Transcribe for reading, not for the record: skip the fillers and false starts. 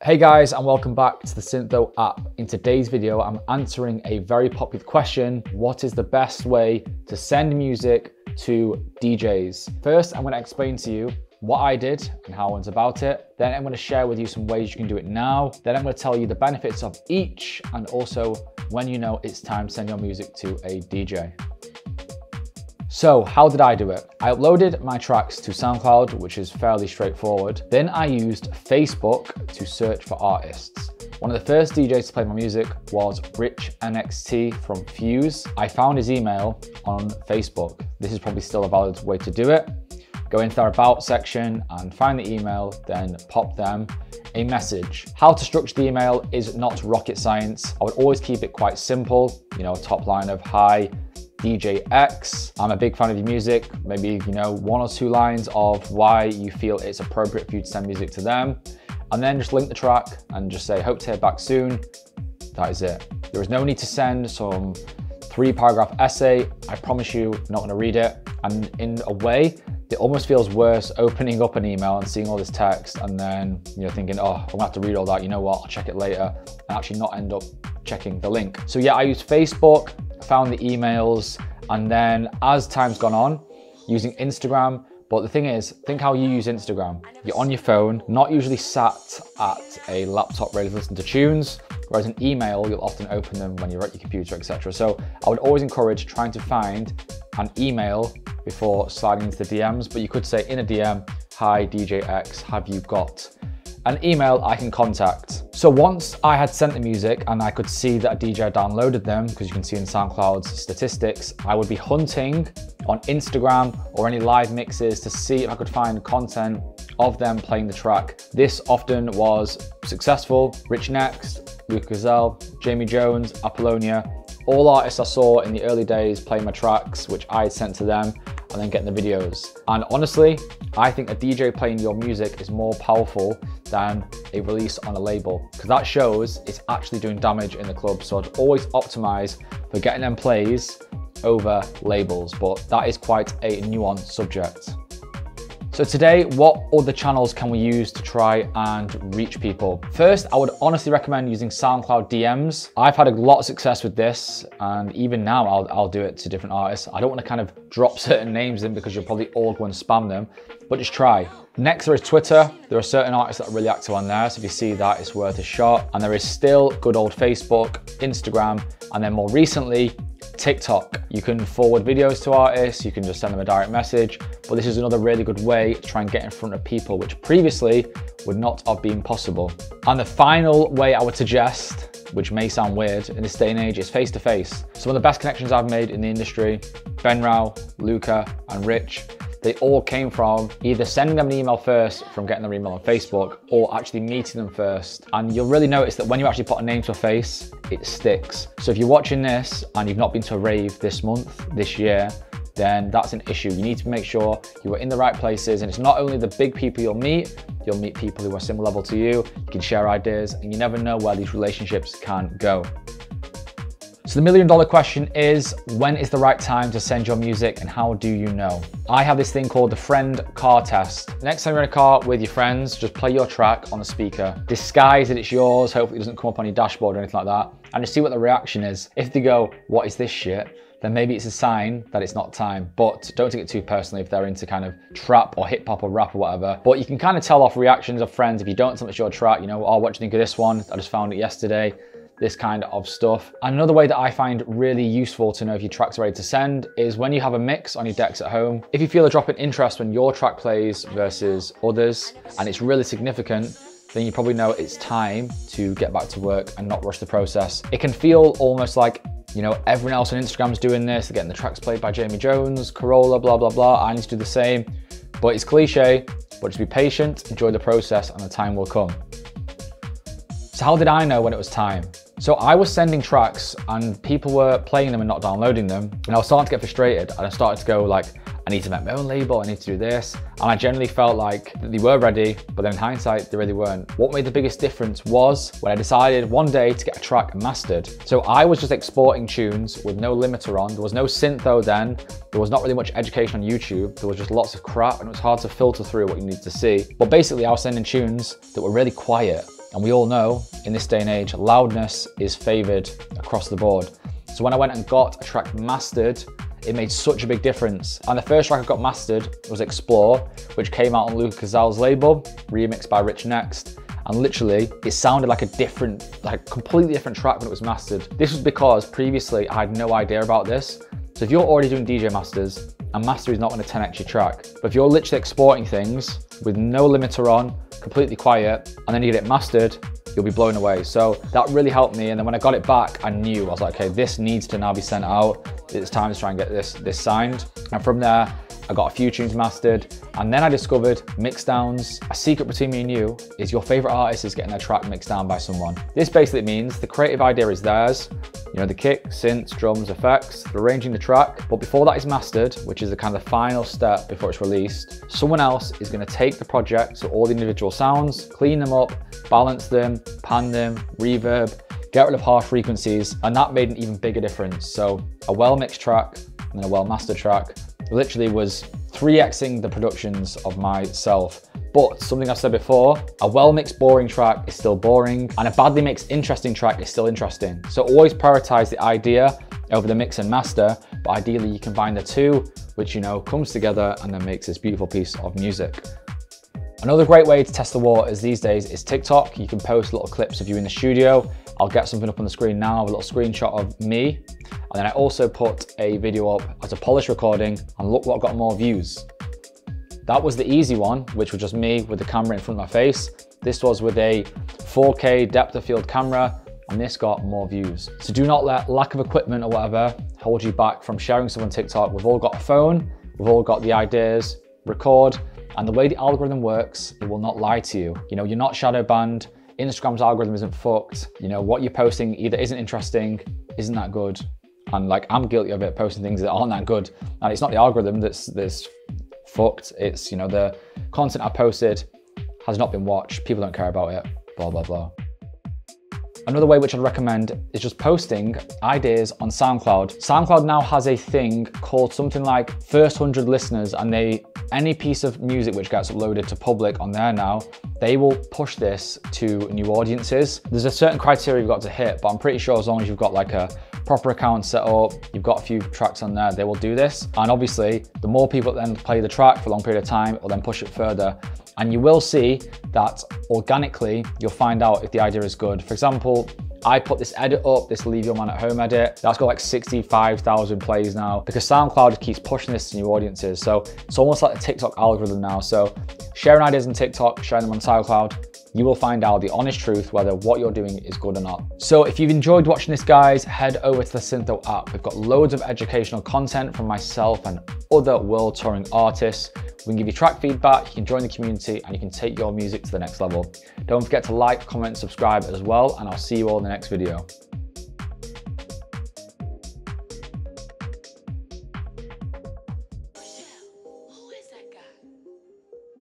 Hey guys, and welcome back to the SYNTHO app. In today's video, I'm answering a very popular question. What is the best way to send music to DJs? First, I'm going to explain to you what I did and how I went about it. Then I'm going to share with you some ways you can do it now. Then I'm going to tell you the benefits of each and also when you know it's time to send your music to a DJ. So how did I do it? I uploaded my tracks to SoundCloud, which is fairly straightforward. Then I used Facebook to search for artists. One of the first DJs to play my music was Rich NXT from Fuse. I found his email on Facebook. This is probably still a valid way to do it. Go into their About section and find the email, then pop them a message. How to structure the email is not rocket science. I would always keep it quite simple. You know, a top line of, "Hi, DJ X, I'm a big fan of your music." Maybe, one or two lines of why you feel it's appropriate for you to send music to them. And then just link the track and just say, "Hope to hear back soon." That is it. There is no need to send some 3-paragraph essay. I promise you, I'm not gonna read it. And in a way, it almost feels worse opening up an email and seeing all this text and then, thinking, "Oh, I'm gonna have to read all that. You know what, I'll check it later," and actually not end up checking the link. So yeah, I used Facebook, found the emails, and then as time's gone on, using Instagram. But the thing is, think how you use Instagram. You're on your phone, not usually sat at a laptop ready to listen to tunes, whereas an email, you'll often open them when you're at your computer, etc. So I would always encourage trying to find an email before sliding into the DMs, but you could say in a DM, "Hi DJ X, have you got an email I can contact?" So once I had sent the music and I could see that a DJ had downloaded them, because you can see in SoundCloud's statistics, I would be hunting on Instagram or any live mixes to see if I could find content of them playing the track. This often was successful. Rich Next, Luke Gazelle, Jamie Jones, Apollonia, all artists I saw in the early days playing my tracks, which I had sent to them, and then getting the videos. And honestly, I think a DJ playing your music is more powerful than a release on a label, because that shows it's actually doing damage in the club. So I'd always optimize for getting them plays over labels, but that is quite a nuanced subject. So today, what other channels can we use to try and reach people? First, I would honestly recommend using SoundCloud DMs. I've had a lot of success with this, and even now I'll do it to different artists. I don't want to kind of drop certain names in because you'll probably all go and spam them, but just try. Next, there is Twitter. There are certain artists that are really active on there, so if you see that, it's worth a shot. And there is still good old Facebook, Instagram, and then more recently, TikTok. You can forward videos to artists, you can just send them a direct message, but this is another really good way to try and get in front of people, which previously would not have been possible. And the final way I would suggest, which may sound weird in this day and age, is face-to-face. Some of the best connections I've made in the industry, Ben Rao, Luca, and Rich, they all came from either sending them an email first from getting their email on Facebook or actually meeting them first. And you'll really notice that when you actually put a name to a face, it sticks. So if you're watching this and you've not been to a rave this month, this year, then that's an issue. You need to make sure you are in the right places. And it's not only the big people you'll meet people who are similar level to you. You can share ideas, and you never know where these relationships can go. So the million-dollar question is, when is the right time to send your music and how do you know? I have this thing called the friend car test. Next time you're in a car with your friends, just play your track on the speaker. Disguise that it's yours, hopefully it doesn't come up on your dashboard or anything like that, and just see what the reaction is. If they go, "What is this shit?" then maybe it's a sign that it's not time. But don't take it too personally if they're into kind of trap or hip hop or rap or whatever. But you can kind of tell off reactions of friends if you don't tell them it's your track, "Oh, what do you think of this one? I just found it yesterday." This kind of stuff. And another way that I find really useful to know if your track's ready to send is when you have a mix on your decks at home. If you feel a drop in interest when your track plays versus others, and it's really significant, then you probably know it's time to get back to work and not rush the process. It can feel almost like, everyone else on Instagram's doing this, they're getting the tracks played by Jamie Jones, Corolla, blah, blah, blah. I need to do the same. But it's cliche, but just be patient, enjoy the process, and the time will come. So how did I know when it was time? So I was sending tracks and people were playing them and not downloading them. And I was starting to get frustrated, and I started to go like, I need to make my own label, I need to do this. And I generally felt like they were ready, but then in hindsight, they really weren't. What made the biggest difference was when I decided one day to get a track mastered. So I was just exporting tunes with no limiter on. There was no SYNTHO then. There was not really much education on YouTube. There was just lots of crap, and it was hard to filter through what you needed to see. But basically I was sending tunes that were really quiet. And we all know in this day and age, loudness is favored across the board. So when I went and got a track mastered, it made such a big difference. And the first track I got mastered was Explore, which came out on Luca Cazal's label, remixed by Rich Next. And literally, it sounded like a different, like completely different track when it was mastered. This was because previously I had no idea about this. So if you're already doing DJ masters, and master is not going to 10x your track. But if you're literally exporting things with no limiter on, completely quiet, and then you get it mastered, you'll be blown away. So that really helped me. And then when I got it back, I knew, I was like, okay, this needs to now be sent out. It's time to try and get this signed. And from there, I got a few tunes mastered. And then I discovered mix downs. A secret between me and you is your favorite artist is getting their track mixed down by someone. This basically means the creative idea is theirs. You know, the kick, synths, drums, effects, they're arranging the track. But before that is mastered, which is the kind of final step before it's released, someone else is going to take the project, so all the individual sounds, clean them up, balance them, pan them, reverb, get rid of harsh frequencies, and that made an even bigger difference. So a well-mixed track and a well-mastered track literally was 3xing the productions of myself. But something I've said before, a well-mixed boring track is still boring, and a badly mixed interesting track is still interesting. So always prioritize the idea over the mix and master, but ideally you combine the two, which, you know, comes together and then makes this beautiful piece of music. Another great way to test the waters these days is TikTok. You can post little clips of you in the studio. I'll get something up on the screen now, a little screenshot of me. And then I also put a video up as a polished recording, and look what got more views. That was the easy one, which was just me with the camera in front of my face. This was with a 4K depth of field camera, and this got more views. So do not let lack of equipment or whatever hold you back from sharing stuff on TikTok. We've all got a phone, we've all got the ideas, record, and the way the algorithm works, it will not lie to you. You know, you're not shadow banned, Instagram's algorithm isn't fucked. You know, what you're posting either isn't interesting, isn't that good, and like I'm guilty of it, posting things that aren't that good. And it's not the algorithm that's fucked, it's, you know, the content I posted has not been watched, people don't care about it, blah, blah, blah. Another way which I'd recommend is just posting ideas on SoundCloud. SoundCloud now has a thing called something like first 100 listeners, and any piece of music which gets uploaded to public on there now, they will push this to new audiences. There's a certain criteria you've got to hit, but I'm pretty sure as long as you've got like a proper account set up, you've got a few tracks on there, they will do this. And obviously, the more people that then play the track for a long period of time, it will then push it further. And you will see that organically, you'll find out if the idea is good. For example, I put this edit up, this Leave Your Man at Home edit. That's got like 65,000 plays now because SoundCloud keeps pushing this to new audiences. So it's almost like the TikTok algorithm now. So sharing ideas on TikTok, sharing them on SoundCloud, you will find out the honest truth whether what you're doing is good or not. So if you've enjoyed watching this, guys, head over to the SYNTHO app. We've got loads of educational content from myself and other world touring artists. We can give you track feedback, you can join the community, and you can take your music to the next level. Don't forget to like, comment, subscribe as well, and I'll see you all in the next video.